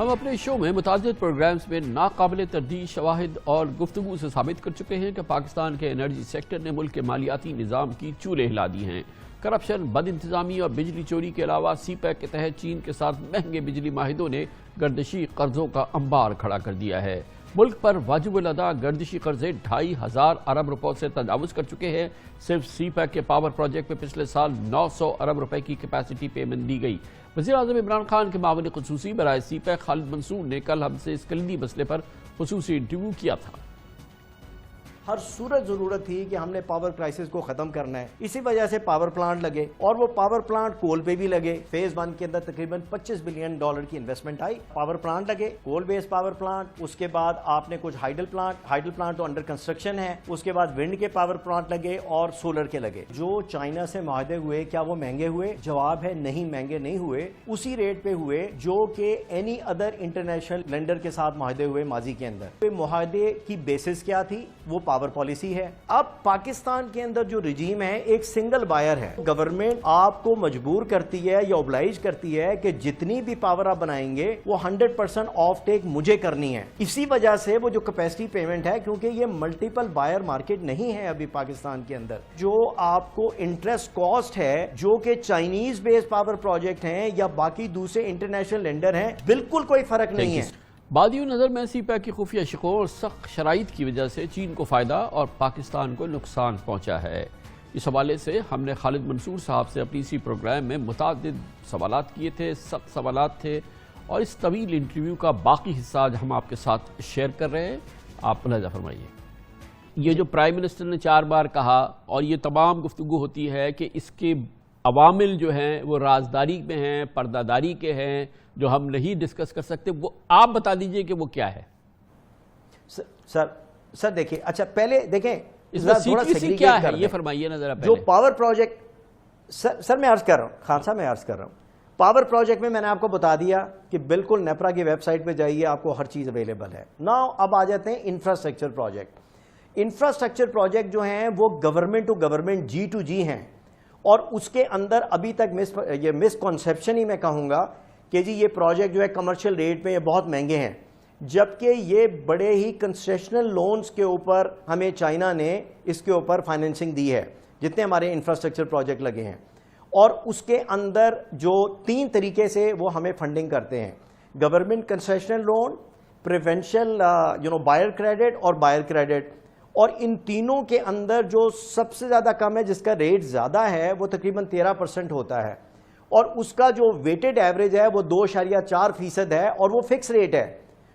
ہم اپنے شو میں متعدد پروگرامز میں ناقابل تردید شواہد اور گفتگو سے ثابت کر چکے ہیں کہ پاکستان کے انرجی سیکٹر نے ملک کے مالیاتی نظام کی چولیں ہلا دی ہیں۔ کرپشن، بد انتظامی اور بجلی چوری کے علاوہ سی پیک کے تحت چین کے ساتھ مہنگے بجلی معاہدوں نے گردشی قرضوں کا انبار کھڑا کر دیا ہے۔ ملک پر واجب الادا گردشی قرضے 2500 ارب روپے سے تجاوز کر چکے ہیں۔ صرف سی پیک کے پاور پروجیکٹ میں پچھلے سال 900 ارب روپے کی کیپیسٹی پیمنٹ دی گئی۔ وزیراعظم عمران خان کے معاون خصوصی برائے سی پیک خالد منصور نے کل ہم سے اس کلیدی مسئلے پر خصوصی انٹرویو کیا تھا۔ ہر صورت ضرورت تھی کہ ہم نے پاور کرائسس کو ختم کرنا ہے، اسی وجہ سے پاور پلانٹ لگے، اور وہ پاور پلانٹ کول پہ بھی لگے۔ فیز 1 کے اندر تقریباً $25 بلین کی انویسٹمنٹ آئی۔ پاور پلانٹ لگے، کول بیس پاور پلانٹ، اس کے بعد آپ نے کچھ ہائیڈل پلانٹ تو انڈر کنسٹرکشن ہے، اس کے بعد ونڈ کے پاور پلانٹ لگے اور سولر کے لگے۔ جو چائنا سے معاہدے ہوئے کیا وہ مہنگے ہوئے؟ جواب ہے نہیں، مہنگے نہیں ہوئے، اسی ریٹ پہ ہوئے جو کہ اینی ادر انٹرنیشنل لینڈر کے ساتھ معاہدے ہوئے ماضی کے اندر۔ معاہدے کی بیسس کیا تھی؟ وہ پاور پالیسی ہے۔ اب پاکستان کے اندر جو رجیم ہے ایک سنگل بائر ہے۔ گورنمنٹ آپ کو مجبور کرتی ہے یا اوبلائج کرتی ہے کہ جتنی بھی پاور آپ بنائیں گے وہ 100% آف ٹیک مجھے کرنی ہے۔ اسی وجہ سے وہ جو کیپیسٹی پیمنٹ ہے، کیونکہ یہ ملٹیپل بائر مارکیٹ نہیں ہے ابھی پاکستان کے اندر، جو آپ کو انٹرسٹ کاسٹ ہے جو کہ چائنیز بیس پاور پروجیکٹ ہیں یا باقی دوسرے انٹرنیشنل لینڈر ہیں، بالکل کوئی فرق نہیں ہے۔ بادیوں نظر میں سی پیک کی خفیہ شکوں اور سخت شرائط کی وجہ سے چین کو فائدہ اور پاکستان کو نقصان پہنچا ہے۔ اس حوالے سے ہم نے خالد منصور صاحب سے اپنی اسی پروگرام میں متعدد سوالات کیے تھے، سخت سوالات تھے، اور اس طویل انٹرویو کا باقی حصہ آج ہم آپ کے ساتھ شیئر کر رہے ہیں۔ آپ ملاحظہ فرمائیے۔ یہ جو پرائم منسٹر نے 4 بار کہا اور یہ تمام گفتگو ہوتی ہے کہ اس کے عوامل جو ہیں وہ رازداری میں ہیں، پردہ داری کے ہیں، جو ہم نہیں ڈسکس کر سکتے، وہ آپ بتا دیجئے کہ وہ کیا ہے۔ سر دیکھیں، اچھا پہلے دیکھیں اس میں CQC کیا ہے یہ فرمائیے نا ذرا پہلے۔ جو پاور پروجیکٹ، سر میں عرض کر رہا ہوں، خان صاحب میں عرض کر رہا ہوں، پاور پروجیکٹ میں نے آپ کو بتا دیا کہ بالکل نیپرا کی ویب سائٹ پہ جائیے، آپ کو ہر چیز اویلیبل ہے۔ نا اب آ جاتے ہیں انفراسٹرکچر پروجیکٹ۔ انفراسٹرکچر پروجیکٹ جو ہیں وہ گورنمنٹ ٹو گورنمنٹ G2G ہیں، اور اس کے اندر ابھی تک یہ مس کنسیپشن ہی میں کہوں گا کہ جی یہ پروجیکٹ جو ہے کمرشل ریٹ میں یہ بہت مہنگے ہیں، جبکہ یہ بڑے ہی کنسیشنل لونز کے اوپر ہمیں چائنا نے اس کے اوپر فائنینسنگ دی ہے، جتنے ہمارے انفراسٹرکچر پروجیکٹ لگے ہیں۔ اور اس کے اندر جو 3 طریقے سے وہ ہمیں فنڈنگ کرتے ہیں: government concessional loan, preferential buyer credit اور بائر کریڈٹ۔ اور ان تینوں کے اندر جو سب سے زیادہ کم ہے، جس کا ریٹ زیادہ ہے، وہ تقریباً 13% ہوتا ہے، اور اس کا جو ویٹڈ ایوریج ہے وہ 2.4% ہے، اور وہ فکس ریٹ ہے۔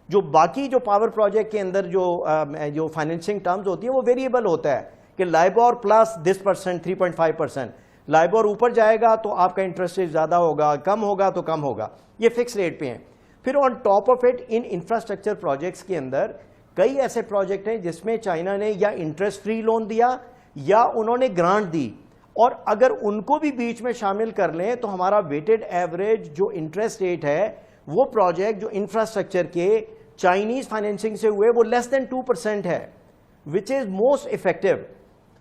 جو باقی جو پاور پروجیکٹ کے اندر جو فائنینسنگ ٹرمز ہوتی ہیں وہ ویریبل ہوتا ہے کہ لائبور پلس 10%، 3.5%۔ لائبور اوپر جائے گا تو آپ کا انٹرسٹ ریٹ زیادہ ہوگا، کم ہوگا تو کم ہوگا، یہ فکس ریٹ پہ ہیں۔ پھر on top of it in infrastructure projects کے اندر کئی ایسے پروجیکٹ ہیں جس میں چائنا نے یا انٹرسٹ فری لون دیا یا انہوں نے گرانٹ دی، اور اگر ان کو بھی بیچ میں شامل کر لیں تو ہمارا ویٹڈ ایوریج جو انٹرسٹ ریٹ ہے وہ پروجیکٹ جو انفراسٹرکچر کے چائنیز فائنینسنگ سے ہوئے وہ لیس دین 2% ہے، وچ از موسٹ افیکٹو۔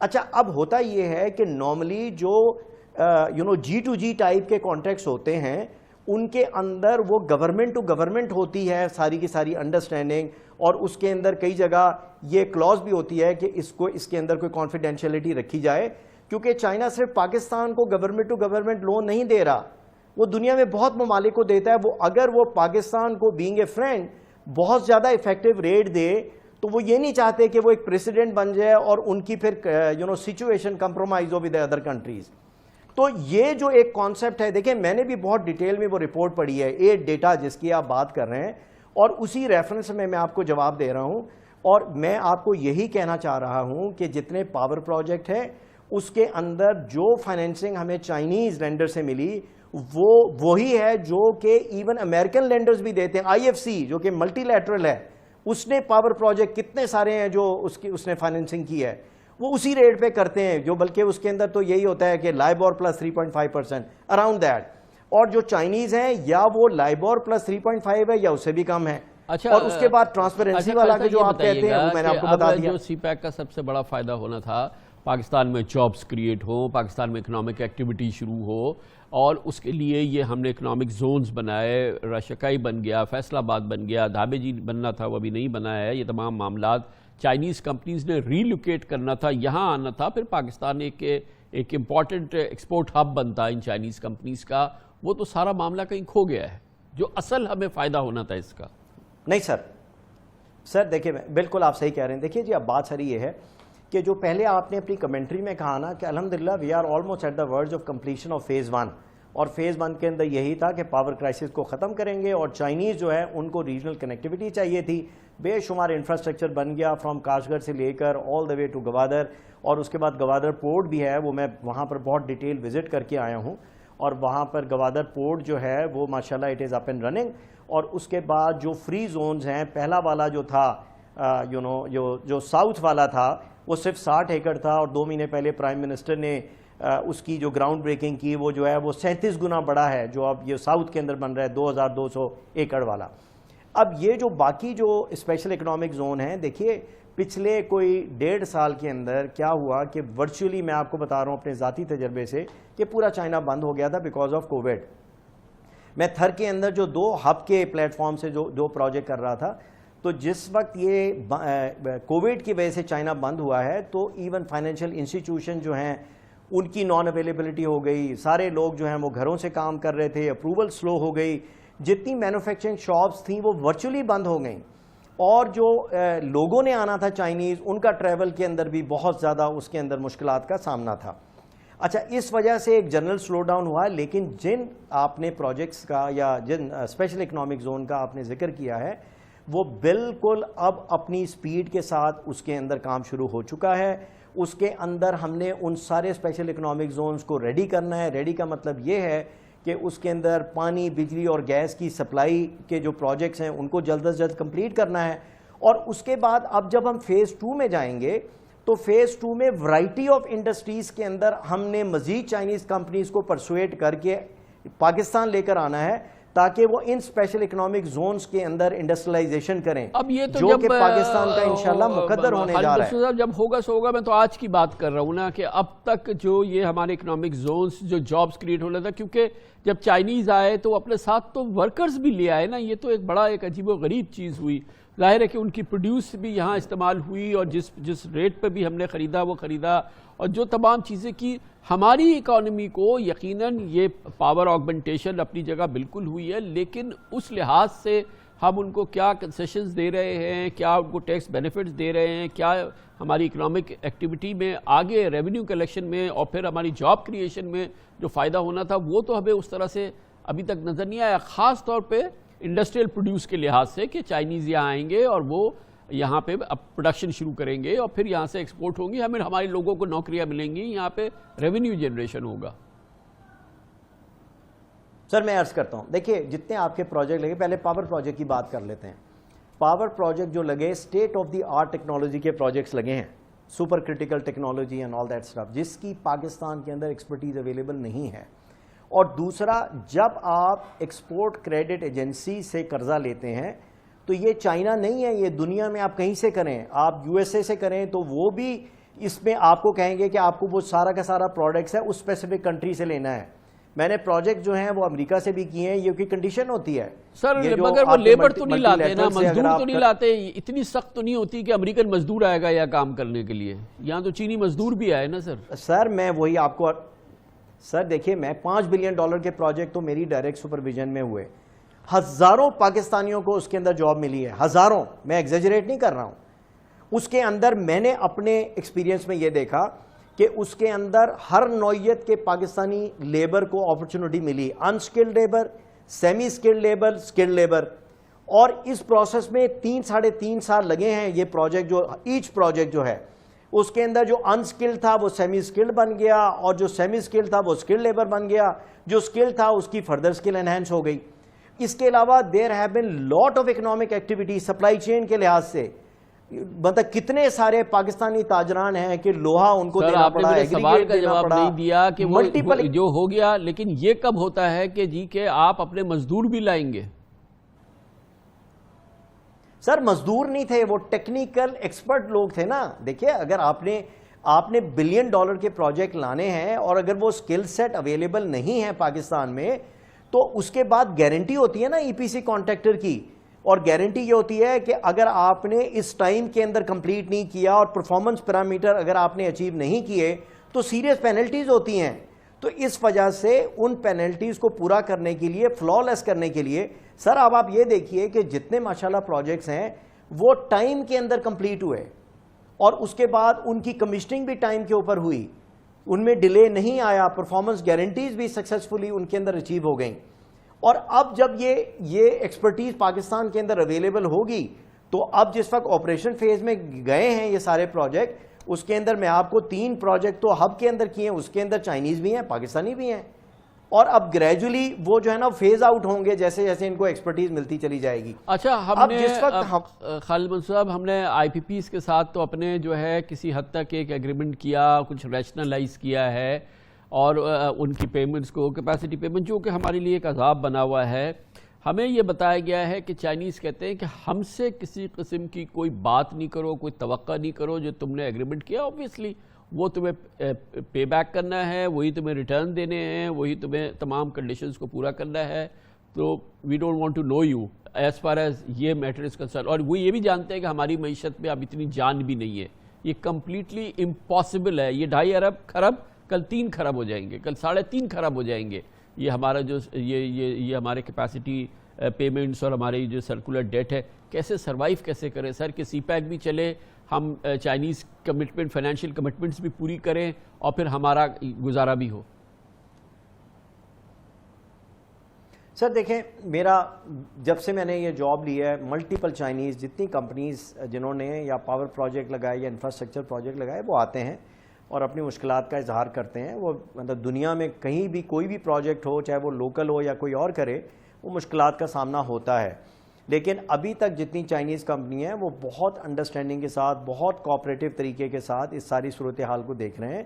اچھا اب ہوتا یہ ہے کہ نارملی جو G2G ٹائپ کے کانٹریکٹس ہوتے ہیں ان کے اندر وہ گورنمنٹ ٹو گورنمنٹ ہوتی ہے ساری کی ساری انڈرسٹینڈنگ، اور اس کے اندر کئی جگہ یہ کلوز بھی ہوتی ہے کہ اس کے اندر کوئی کانفیڈینشیلٹی رکھی جائے، کیونکہ چائنا صرف پاکستان کو گورنمنٹ ٹو گورنمنٹ لون نہیں دے رہا، وہ دنیا میں بہت ممالک کو دیتا ہے۔ اگر وہ پاکستان کو بینگ اے فرینڈ بہت زیادہ افیکٹو ریٹ دے تو وہ یہ نہیں چاہتے کہ وہ ایک پریسیڈنٹ بن جائے اور ان کی پھر situation compromise who with other countries. تو یہ جو ایک کانسیپٹ ہے، دیکھیں میں نے بھی بہت ڈیٹیل میں وہ رپورٹ پڑھی ہے، یہ ڈیٹا جس کی آپ بات کر رہے ہیں، اور اسی ریفرنس میں آپ کو جواب دے رہا ہوں، اور میں آپ کو یہی کہنا چاہ رہا ہوں کہ جتنے پاور پروجیکٹ ہیں اس کے اندر جو فائنینسنگ ہمیں چائنیز لینڈر سے ملی وہ وہی ہے جو کہ ایون امریکن لینڈرز بھی دیتے ہیں۔ IFC جو کہ ملٹی لیٹرل ہے، اس نے پاور پروجیکٹ کتنے سارے ہیں جو اس نے فائنینسنگ کی ہے، وہ اسی ریٹ پہ کرتے ہیں، جو بلکہ اس کے اندر تو یہی ہوتا ہے کہ لائبور پلس 3.5% اراؤنڈ دیٹ، اور جو چائنیز ہیں یا وہ لائبور پلس 3.5 ہے یا اس سے بھی کم ہے۔ اور اس کے بعد ٹرانسپیرنسی والا جو آپ کہتے ہیں وہ میں نے آپ کو بتا دیا۔ جو سی پیک کا سب سے بڑا فائدہ ہونا تھا، پاکستان میں جابز کریٹ ہو، پاکستان میں اکنامک ایکٹیویٹی شروع ہو، اور اس کے لیے یہ ہم نے اکنامک زونز بنائے، راشکائی بن گیا، فیصل آباد بن گیا، دھابے جی بننا تھا وہ ابھی نہیں بنا ہے، یہ تمام معاملات چائنیز کمپنیز نے ریلوکیٹ کرنا تھا، یہاں آنا تھا، پھر پاکستان ایک امپورٹنٹ ایکسپورٹ ہب بنتا ان چائنیز کمپنیز کا، وہ تو سارا معاملہ کہیں کھو گیا ہے جو اصل ہمیں فائدہ ہونا تھا اس کا۔ نہیں سر دیکھیں بالکل آپ صحیح کہہ رہے ہیں۔ دیکھیے جی اب بات ساری یہ ہے کہ جو پہلے آپ نے اپنی کمنٹری میں کہا نا کہ الحمدللہ we are almost at the verge of completion of phase 1، اور فیز 1 کے اندر یہی تھا کہ پاور کرائسس کو ختم کریں گے، اور چائنیز جو ہے ان کو ریجنل کنیکٹیوٹی چاہیے تھی، بے شمار انفراسٹرکچر بن گیا فرام کاش گڑھ سے لے کر آل دا وے ٹو گوادر، اور اس کے بعد گوادر پورٹ بھی ہے، وہ میں وہاں پر بہت ڈیٹیل وزٹ کر کے آیا ہوں، اور وہاں پر گوادر پورٹ جو ہے وہ ماشاءاللہ it is up and running. اور اس کے بعد جو فری زونز ہیں، پہلا والا جو تھا جو ساؤتھ والا تھا وہ صرف 60 ایکڑ تھا، اور 2 مہینے پہلے پرائم منسٹر نے اس کی جو گراؤنڈ بریکنگ کی، وہ جو ہے وہ 37 گنا بڑا ہے جو اب یہ ساؤتھ کے اندر بن رہا ہے 2200 ایکڑ والا۔ اب یہ جو باقی جو اسپیشل اکنامک زون ہیں، دیکھیے پچھلے کوئی 1.5 سال کے اندر کیا ہوا کہ ورچولی میں آپ کو بتا رہا ہوں اپنے ذاتی تجربے سے کہ پورا چائنا بند ہو گیا تھا بیکاز آف کووڈ۔ میں تھر کے اندر جو 2 ہب کے پلیٹ فارم سے جو پروجیکٹ کر رہا تھا، تو جس وقت یہ کووڈ کی وجہ سے چائنا بند ہوا ہے تو ایون فائنینشیل انسٹیٹیوشن جو ہیں ان کی نان اویلیبلٹی ہو گئی، سارے لوگ جو ہیں وہ گھروں سے کام کر رہے تھے، اپروول سلو ہو گئی، جتنی مینوفیکچرنگ شاپس تھیں وہ ورچولی بند ہو گئیں، اور جو لوگوں نے آنا تھا چائنیز، ان کا ٹریول کے اندر بھی بہت زیادہ اس کے اندر مشکلات کا سامنا تھا۔ اچھا اس وجہ سے ایک جنرل سلو ڈاؤن ہوا، لیکن جن آپ نے پروجیکٹس کا یا جن اسپیشل اکنامک زون کا آپ نے ذکر کیا ہے وہ بالکل اب اپنی سپیڈ کے ساتھ اس کے اندر کام شروع ہو چکا ہے۔ اس کے اندر ہم نے ان سارے اسپیشل اکنامک زونز کو ریڈی کرنا ہے۔ ریڈی کا مطلب یہ ہے کہ اس کے اندر پانی، بجلی اور گیس کی سپلائی کے جو پروجیکٹس ہیں ان کو جلد از جلد کمپلیٹ کرنا ہے، اور اس کے بعد اب جب ہم فیز 2 میں جائیں گے تو فیز 2 میں ورائٹی آف انڈسٹریز کے اندر ہم نے مزید چائنیز کمپنیز کو پرسویٹ کر کے پاکستان لے کر آنا ہے تاکہ وہ ان اسپیشل اکنامک زونز کے اندر انڈسٹریلائزیشن کریں، اب یہ تو جو کہ پاکستان کا انشاءاللہ مقدر ہونے جا رہا ہے۔ جب ہوگا سو ہوگا، میں تو آج کی بات کر رہا ہوں نا کہ اب تک جو یہ ہمارے اکنامک زونز جو جابز کریٹ ہو رہا تھا، کیونکہ جب چائنیز آئے تو اپنے ساتھ تو ورکرز بھی لے آئے نا، یہ تو ایک عجیب و غریب چیز ہوئی۔ ظاہر ہے کہ ان کی پروڈیوس بھی یہاں استعمال ہوئی، اور جس ریٹ پہ بھی ہم نے خریدا وہ خریدا، اور جو تمام چیزیں کی ہماری اکانومی کو یقیناً یہ پاور آگمنٹیشن اپنی جگہ بالکل ہوئی ہے، لیکن اس لحاظ سے ہم ان کو کیا کنسیشنز دے رہے ہیں، کیا ان کو ٹیکس بینیفٹس دے رہے ہیں، کیا ہماری اکنامک ایکٹیویٹی میں آگے ریونیو کلیکشن میں اور پھر ہماری جاب کریشن میں جو فائدہ ہونا تھا وہ تو ہمیں اس طرح سے ابھی تک نظر نہیں آیا، خاص طور پہ انڈسٹریل پروڈیوس کے لحاظ سے کہ چائنیز یہاں آئیں گے اور وہ یہاں پہ اب پروڈکشن شروع کریں گے اور پھر یہاں سے ایکسپورٹ ہوں گی، ہمارے لوگوں کو نوکریاں ملیں گی، یہاں پہ ریونیو جنریشن ہوگا۔ سر میں عرض کرتا ہوں، دیکھیے جتنے آپ کے پروجیکٹ لگے، پہلے پاور پروجیکٹ کی بات کر لیتے ہیں۔ پاور پروجیکٹ جو لگے state of the art technology کے پروجیکٹس لگے ہیں، super critical technology and all that stuff, جس کی پاکستان کے اندر ایکسپرٹیز اویلیبل نہیں ہے۔ اور دوسرا، جب آپ ایکسپورٹ کریڈٹ ایجنسی سے قرضہ لیتے ہیں تو یہ چائنا نہیں ہے، یہ دنیا میں آپ کہیں سے کریں، آپ یو ایس اے سے کریں تو وہ بھی اس میں آپ کو کہیں گے کہ آپ کو وہ سارا کا سارا پروڈکٹس ہے اس اسپیسیفک کنٹری سے لینا ہے۔ میں نے پروجیکٹ جو ہیں وہ امریکہ سے بھی کیے ہیں، یہ کی کنڈیشن ہوتی ہے سر، مگر وہ لیبر تو نہیں لاتے نا، مزدور تو نہیں لاتے، اتنی سخت تو نہیں ہوتی کہ امریکن مزدور آئے گا یا کام کرنے کے لیے، یہاں تو چینی مزدور بھی آئے نا سر۔ سر میں وہی آپ کو سر دیکھیے، میں $5 بلین کے پروجیکٹ تو میری ڈائریکٹ سپرویژن میں ہوئے، ہزاروں پاکستانیوں کو اس کے اندر جاب ملی ہے، ہزاروں، میں ایگزیجریٹ نہیں کر رہا ہوں۔ اس کے اندر میں نے اپنے ایکسپیرینس میں یہ دیکھا کہ اس کے اندر ہر نوعیت کے پاکستانی لیبر کو اپرچونٹی ملی، unskilled labour, semi skilled labour, skilled labour, اور اس پروسیس میں 3-3.5 سال لگے ہیں۔ یہ پروجیکٹ جو ایچ پروجیکٹ جو ہے اس کے اندر جو انسکلڈ تھا وہ سیمی سکلڈ بن گیا، اور جو سیمی سکلڈ تھا وہ سکلڈ لیبر بن گیا، جو سکلڈ تھا اس کی فردر سکل انہینس ہو گئی۔ اس کے علاوہ there have been lot of economic activity supply chain کے لحاظ سے، مطلب کتنے سارے پاکستانی تاجران ہیں کہ لوہا ان کو دینا پڑا، سوال کا جواب نہیں دیا کہ وہ جو ہو گیا، لیکن یہ کب ہوتا ہے کہ جی کہ آپ اپنے مزدور بھی لائیں گے؟ سر مزدور نہیں تھے، وہ ٹیکنیکل ایکسپرٹ لوگ تھے نا۔ دیکھیے اگر آپ نے آپ نے $1 بلین کے پروجیکٹ لانے ہیں اور اگر وہ اسکل سیٹ اویلیبل نہیں ہے پاکستان میں تو اس کے بعد گارنٹی ہوتی ہے نا ای پی سی کانٹریکٹر کی, اور گارنٹی یہ ہوتی ہے کہ اگر آپ نے اس ٹائم کے اندر کمپلیٹ نہیں کیا اور پرفارمنس پیرامیٹر اگر آپ نے اچیو نہیں کیے تو سیریس پینلٹیز ہوتی ہیں. تو اس وجہ سے ان پینلٹیز کو پورا کرنے کے لیے, فلالیس کرنے کے لیے, سر اب آپ یہ دیکھیے کہ جتنے ماشاءاللہ پروجیکٹس ہیں وہ ٹائم کے اندر کمپلیٹ ہوئے اور اس کے بعد ان کی کمیشننگ بھی ٹائم کے اوپر ہوئی, ان میں ڈیلے نہیں آیا, پرفارمنس گارنٹیز بھی سکسیسفلی ان کے اندر اچیو ہو گئیں. اور اب جب یہ ایکسپرٹیز پاکستان کے اندر اویلیبل ہوگی تو اب جس وقت آپریشن فیز میں گئے ہیں یہ سارے پروجیکٹ, اس کے اندر میں آپ کو 3 پروجیکٹ تو ہب کے اندر کیے ہیں, اس کے اندر چائنیز بھی ہیں, پاکستانی بھی ہیں, اور اب گریجولی وہ جو ہے نا فیز آؤٹ ہوں گے جیسے جیسے ان کو ایکسپرٹیز ملتی چلی جائے گی. اچھا, ہم نے خالد منصور صاحب, ہم نے آئی پی پیز کے ساتھ تو اپنے جو ہے کسی حد تک ایک ایگریمنٹ کیا, کچھ ریشنلائز کیا ہے, اور ان کی پیمنٹس کو, کیپیسٹی پیمنٹ جو کہ ہمارے لیے ایک عذاب بنا ہوا ہے. ہمیں یہ بتایا گیا ہے کہ چائنیز کہتے ہیں کہ ہم سے کسی قسم کی کوئی بات نہیں کرو, کوئی توقع نہیں کرو, جو تم نے ایگریمنٹ کیا اوبویسلی وہ تمہیں پے بیک کرنا ہے, وہی تمہیں ریٹرن دینے ہیں, وہی تمہیں تمام کنڈیشنز کو پورا کرنا ہے. تو we don't want to know you as far as یہ میٹر از کنسرن. اور وہ یہ بھی جانتے ہیں کہ ہماری معیشت میں اب اتنی جان بھی نہیں ہے, یہ کمپلیٹلی امپاسبل ہے. یہ 2.5 ارب خرب کل 3 خراب ہو جائیں گے, کل 3.5 خراب ہو جائیں گے. یہ ہمارا جو یہ ہمارے کیپیسٹی پیمنٹس اور ہماری جو سرکولر ڈیٹ ہے, کیسے سروائیو کیسے کریں سر, کہ سی پیک بھی چلے, ہم چائنیز کمٹمنٹ, فائنینشیل کمٹمنٹس بھی پوری کریں, اور پھر ہمارا گزارا بھی ہو. سر دیکھیں, میرا جب سے میں نے یہ جاب لی ہے, ملٹیپل چائنیز جتنی کمپنیز جنہوں نے یا پاور پروجیکٹ لگائے یا انفراسٹرکچر پروجیکٹ لگائے وہ آتے ہیں اور اپنی مشکلات کا اظہار کرتے ہیں. وہ مطلب دنیا میں کہیں بھی کوئی بھی پروجیکٹ ہو, چاہے وہ لوکل ہو یا کوئی اور کرے, وہ مشکلات کا سامنا ہوتا ہے. لیکن ابھی تک جتنی چائنیز کمپنی ہیں وہ بہت انڈرسٹینڈنگ کے ساتھ, بہت کوآپریٹو طریقے کے ساتھ اس ساری صورتحال کو دیکھ رہے ہیں.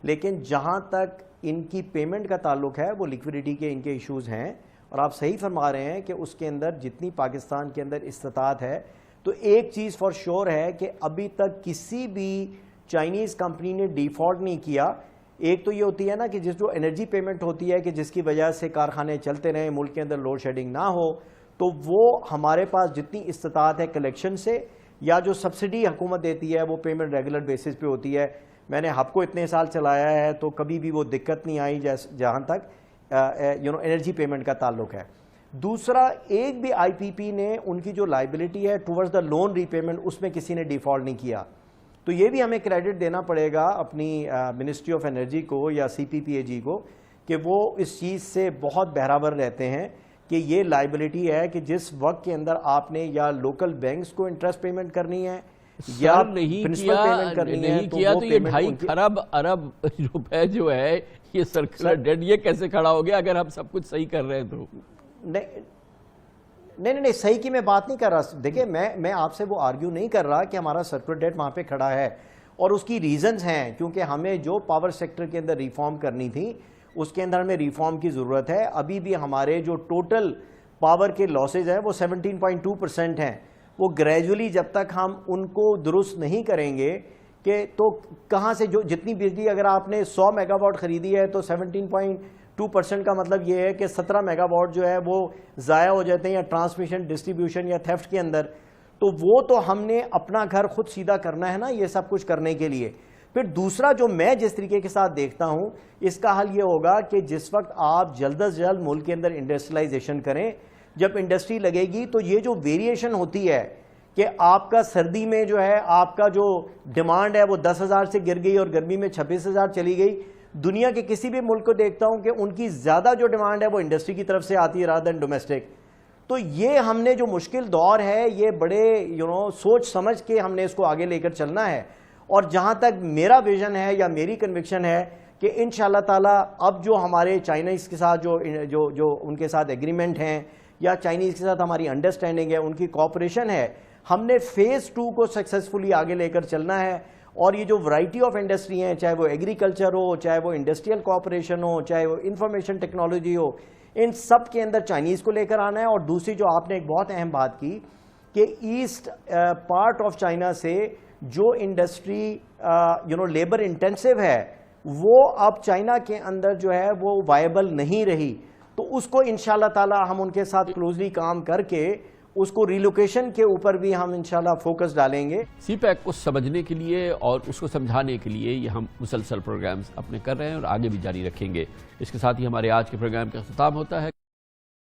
لیکن جہاں تک ان کی پیمنٹ کا تعلق ہے وہ لیکویڈیٹی کے ان کے ایشوز ہیں, اور آپ صحیح فرما رہے ہیں کہ اس کے اندر جتنی پاکستان کے اندر استطاعت ہے, تو ایک چیز فار شور ہے کہ ابھی تک کسی بھی چائنیز کمپنی نے ڈیفالٹ نہیں کیا. ایک تو یہ ہوتی ہے نا کہ جو انرجی پیمنٹ ہوتی ہے کہ جس کی وجہ سے کارخانے چلتے رہیں, ملک کے اندر لوڈ شیڈنگ نہ ہو, تو وہ ہمارے پاس جتنی استطاعت ہے کلیکشن سے, یا جو سبسڈی حکومت دیتی ہے وہ پیمنٹ ریگولر بیسس پہ ہوتی ہے. میں نے ہب کو اتنے سال چلایا ہے تو کبھی بھی وہ دقت نہیں آئی جہاں تک انرجی پیمنٹ کا تعلق ہے. دوسرا, ایک بھی آئی پی پی نے ان کی جو لائبلٹی ہے towards the loan repayment, اس میں کسی نے ڈیفالٹ نہیں کیا. تو یہ بھی ہمیں کریڈٹ دینا پڑے گا اپنی منسٹری آف انرجی کو یا سی پی پی اے جی کو, کہ وہ اس چیز سے بہت بہراور رہتے ہیں کہ یہ لائبلٹی ہے کہ جس وقت کے اندر آپ نے یا لوکل بینکس کو انٹرسٹ پیمنٹ کرنی ہے یا پرنسپل پیمنٹ کرنی ہے, تو یہ 2.5 ارب روپے جو ہے یہ سرکولر ڈیٹ یہ کیسے کھڑا ہو گیا اگر ہم سب کچھ صحیح کر رہے ہیں تو؟ نہیں, صحیح کی میں بات نہیں کر رہا. دیکھیں, میں آپ سے وہ آرگیو نہیں کر رہا کہ ہمارا سرکولر ڈیٹ وہاں پہ کھڑا ہے, اور اس کی ریزنز ہیں, کیونکہ ہمیں جو پاور سیکٹر کے اندر ریفارم کرنی تھی اس کے اندر ہمیں ریفارم کی ضرورت ہے. ابھی بھی ہمارے جو ٹوٹل پاور کے لاسز ہیں وہ 17.2% ہیں. وہ گریجولی جب تک ہم ان کو درست نہیں کریں گے کہ تو کہاں سے جو جتنی بجلی اگر آپ نے 100 میگا واٹ خریدی ہے تو 17.2% کا مطلب یہ ہے کہ 17 میگا واٹ جو ہے وہ ضائع ہو جاتے ہیں یا ٹرانسمیشن, ڈسٹریبیوشن یا تھیفٹ کے اندر. تو وہ تو ہم نے اپنا گھر خود سیدھا کرنا ہے نا یہ سب کچھ کرنے کے لیے. پھر دوسرا جو میں جس طریقے کے ساتھ دیکھتا ہوں, اس کا حل یہ ہوگا کہ جس وقت آپ جلد از جلد ملک کے اندر انڈسٹریلائزیشن کریں, جب انڈسٹری لگے گی تو یہ جو ویریشن ہوتی ہے کہ آپ کا سردی میں جو ہے آپ کا جو ڈیمانڈ ہے وہ 10,000 سے گر گئی اور گرمی میں 26,000 چلی گئی. دنیا کے کسی بھی ملک کو دیکھتا ہوں کہ ان کی زیادہ جو ڈیمانڈ ہے وہ انڈسٹری کی طرف سے آتی ہے رادر دین ڈومیسٹک. تو یہ ہم نے جو مشکل دور ہے یہ بڑے سوچ سمجھ کے ہم نے اس کو آگے لے کر چلنا ہے. اور جہاں تک میرا ویژن ہے یا میری کنوکشن ہے کہ انشاءاللہ تعالیٰ اب جو ہمارے چائنیز کے ساتھ جو ان کے ساتھ ایگریمنٹ ہیں یا چائنیز کے ساتھ ہماری انڈرسٹینڈنگ ہے, ان کی کوآپریشن ہے, ہم نے فیز 2 کو سکسیسفلی آگے لے کر چلنا ہے. اور یہ جو ورائٹی آف انڈسٹری ہیں, چاہے وہ ایگریکلچر ہو, چاہے وہ انڈسٹریل کوآپریشن ہو, چاہے وہ انفارمیشن ٹیکنالوجی ہو, ان سب کے اندر چائنیز کو لے کر آنا ہے. اور دوسری جو آپ نے ایک بہت اہم بات کی کہ ایسٹ پارٹ آف چائنا سے جو انڈسٹری لیبر انٹینسو ہے وہ اب چائنا کے اندر جو ہے وہ وائبل نہیں رہی، تو اس کو انشاءاللہ تعالی ہم ان کے ساتھ کلوزلی کام کر کے اس کو ریلوکیشن کے اوپر بھی ہم انشاءاللہ فوکس ڈالیں گے۔ سی پیک کو سمجھنے کے لیے اور اس کو سمجھانے کے لیے یہ ہم مسلسل پروگرامز اپنے کر رہے ہیں اور آگے بھی جاری رکھیں گے۔ اس کے ساتھ ہی ہمارے آج کے پروگرام کا اختتام ہوتا ہے۔